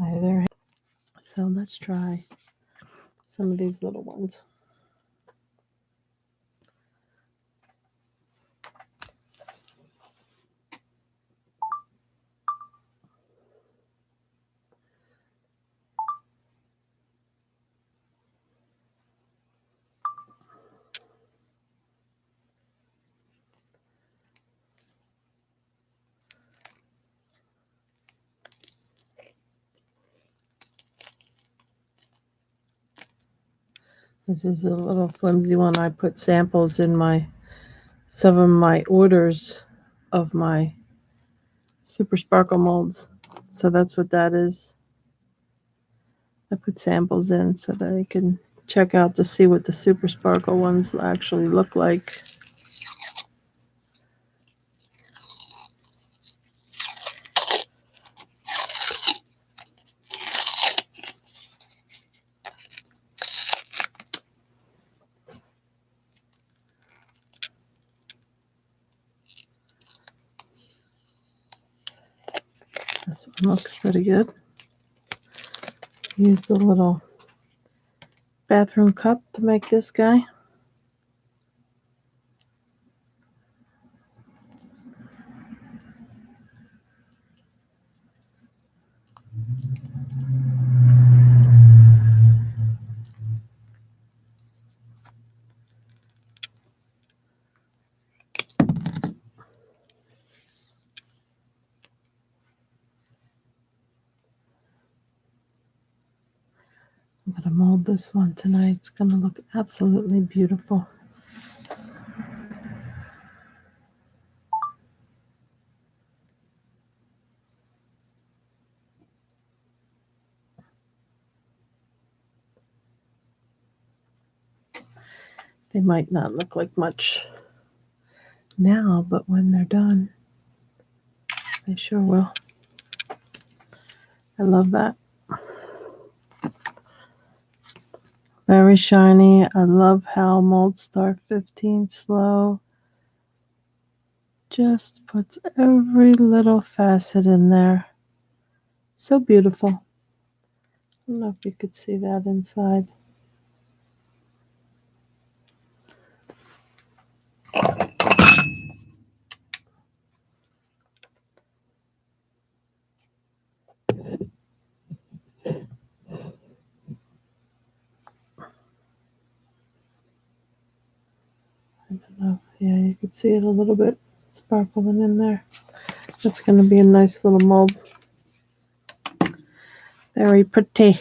either. So let's try some of these little ones. This is a little flimsy one. I put samples in some of my orders of my Super Sparkle molds. So that's what that is. I put samples in so that I can check out to see what the Super Sparkle ones actually look like. This one looks pretty good. Used a little bathroom cup to make this guy. I'm going to mold this one tonight. It's going to look absolutely beautiful. They might not look like much now, but when they're done, they sure will. I love that. Very shiny. I love how Moldstar 15 Slow just puts every little facet in there. So beautiful. I don't know if you could see that inside. I don't know. Yeah, you could see it a little bit sparkling in there. That's going to be a nice little mold. Very pretty.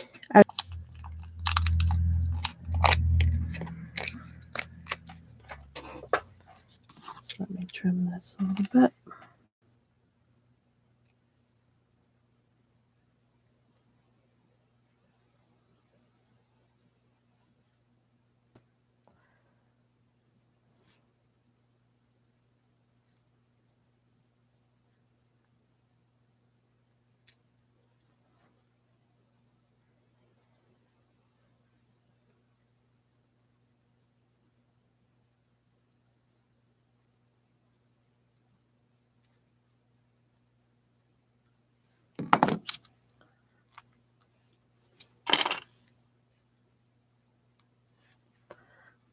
So let me trim this a little bit.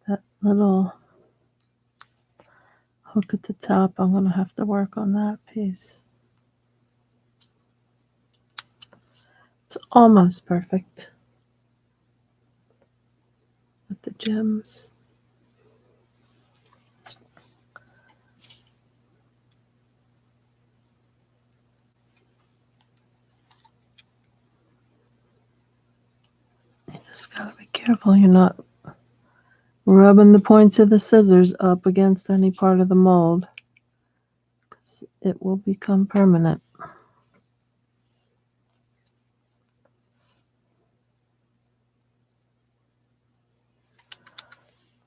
That little hook at the top, I'm going to have to work on that piece. It's almost perfect with the gems. You just got to be careful you're not rubbing the points of the scissors up against any part of the mold, because it will become permanent.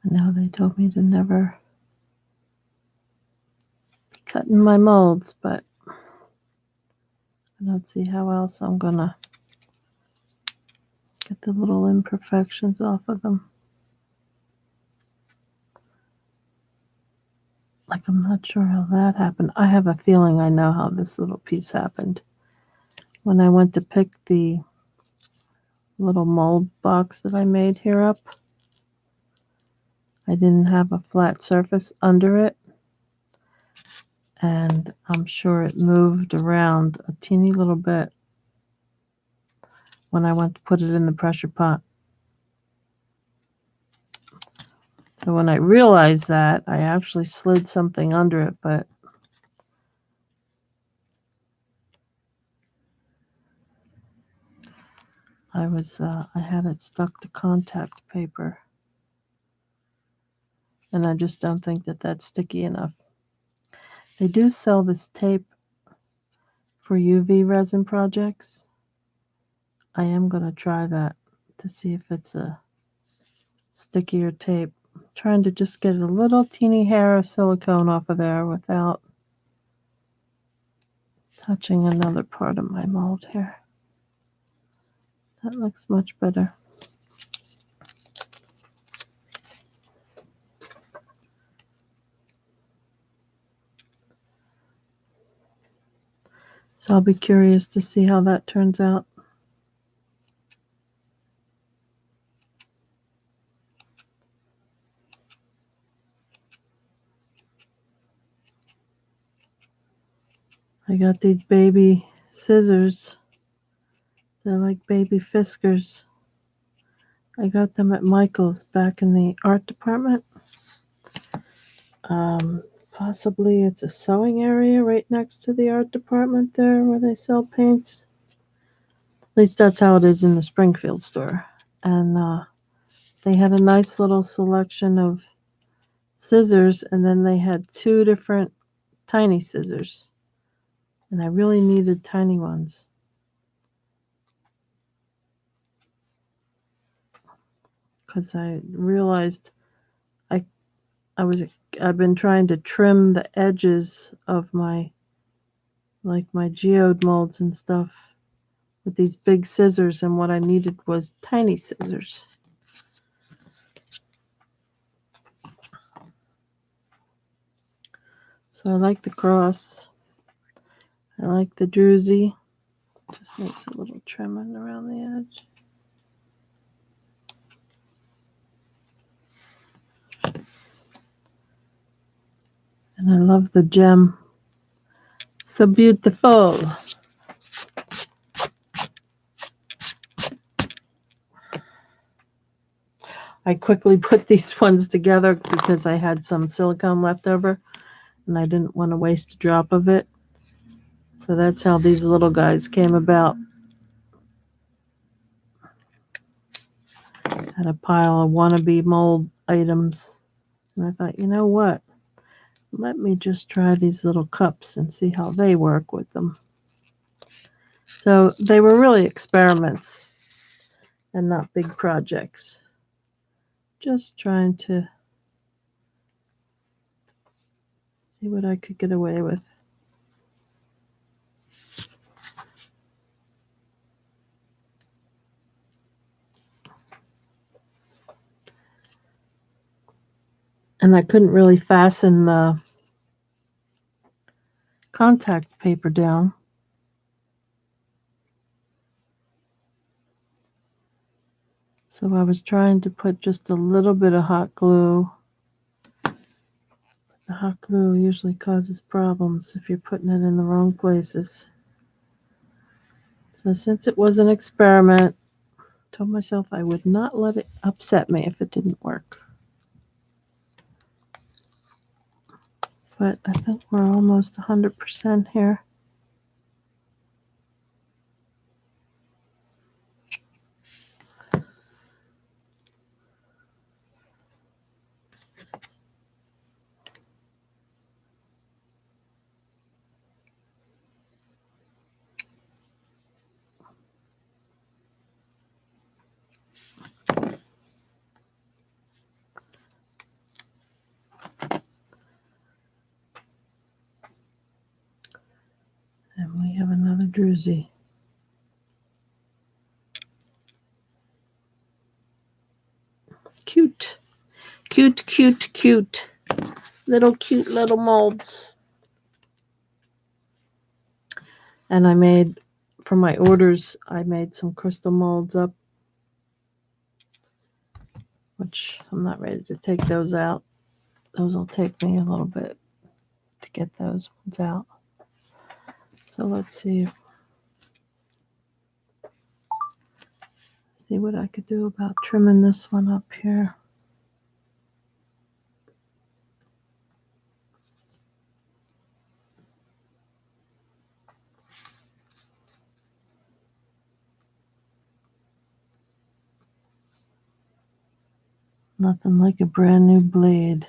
I know they told me to never be cutting my molds, but I don't see how else I'm gonna get the little imperfections off of them. Like, I'm not sure how that happened. I have a feeling I know how this little piece happened. When I went to pick the little mold box that I made here up. I didn't have a flat surface under it, and I'm sure it moved around a teeny little bit when I went to put it in the pressure pot. So when I realized that, I actually slid something under it, but I had it stuck to contact paper, and I just don't think that that's sticky enough. They do sell this tape for UV resin projects. I am going to try that to see if it's a stickier tape. I'm trying to just get a little teeny hair of silicone off of there without touching another part of my mold here. That looks much better. So I'll be curious to see how that turns out. I got these baby scissors. They're like baby Fiskars. I got them at Michael's back in the art department. Possibly it's a sewing area right next to the art department there where they sell paints. At least that's how it is in the Springfield store. And they had a nice little selection of scissors, and then they had two different tiny scissors. And I really needed tiny ones. Because I realized I've been trying to trim the edges of my geode molds and stuff with these big scissors, and what I needed was tiny scissors. So I like the cross. I like the druzy. Just makes a little trimming around the edge. And I love the gem. So beautiful. I quickly put these ones together because I had some silicone left over and I didn't want to waste a drop of it. So that's how these little guys came about. I had a pile of wannabe mold items. And I thought, you know what? Let me just try these little cups and see how they work with them. So they were really experiments and not big projects. Just trying to see what I could get away with. And I couldn't really fasten the contact paper down. So I was trying to put just a little bit of hot glue. The hot glue usually causes problems if you're putting it in the wrong places. So since it was an experiment, I told myself I would not let it upset me if it didn't work. But I think we're almost 100% here. And we have another druzy. Cute. Cute, cute, cute. Little cute little molds. And I made, for my orders, I made some crystal molds up which I'm not ready to take those out. Those will take me a little bit to get those ones out. So let's see what I could do about trimming this one up here. Nothing like a brand new blade.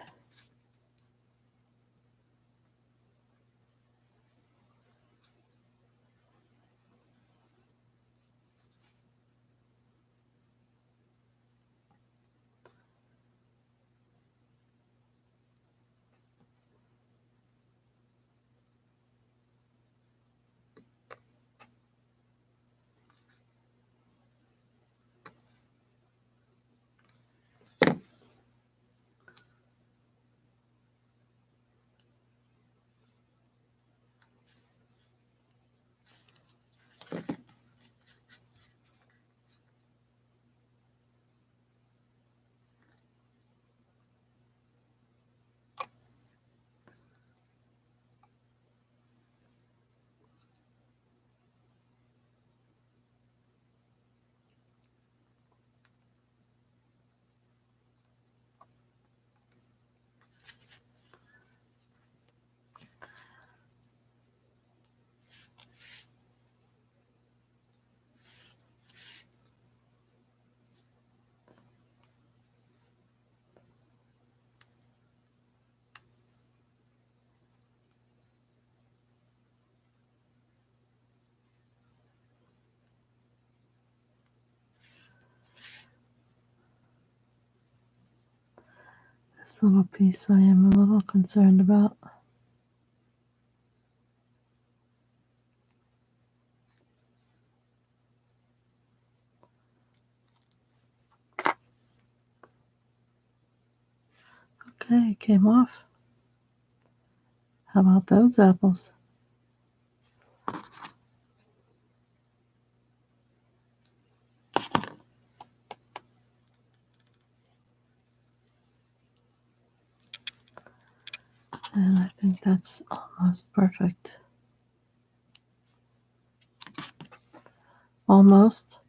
This little piece I am a little concerned about. Okay, it came off. How about those apples? And I think that's almost perfect. Almost.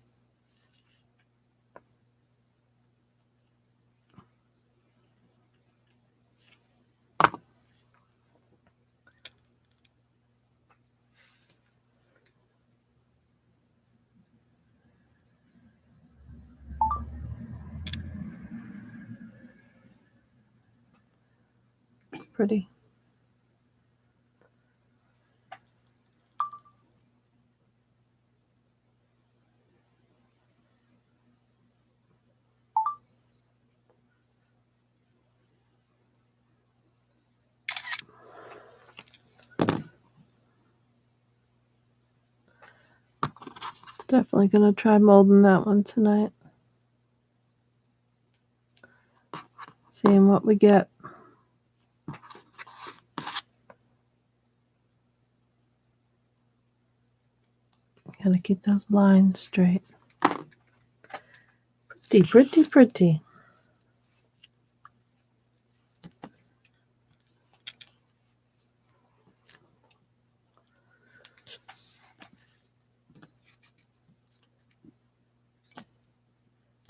It's pretty. Definitely gonna try molding that one tonight. Seeing what we get. Gotta keep those lines straight. Pretty, pretty, pretty.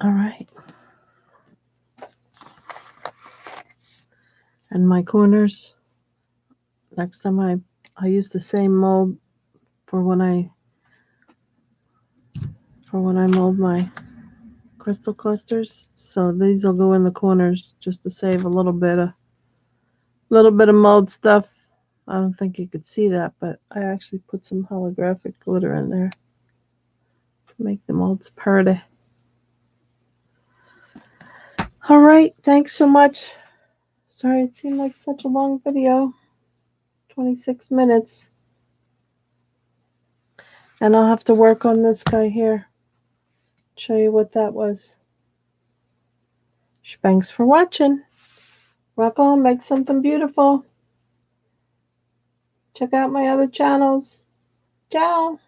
All right. And my corners, next time I use the same mold for when I mold my crystal clusters. So these will go in the corners just to save a little bit of mold stuff. I don't think you could see that, but I actually put some holographic glitter in there to make the molds pretty. All right, thanks so much. Sorry it seemed like such a long video. 26 minutes. And I'll have to work on this guy here. Show you what that was. Thanks for watching. Rock on, make something beautiful. Check out my other channels. Ciao.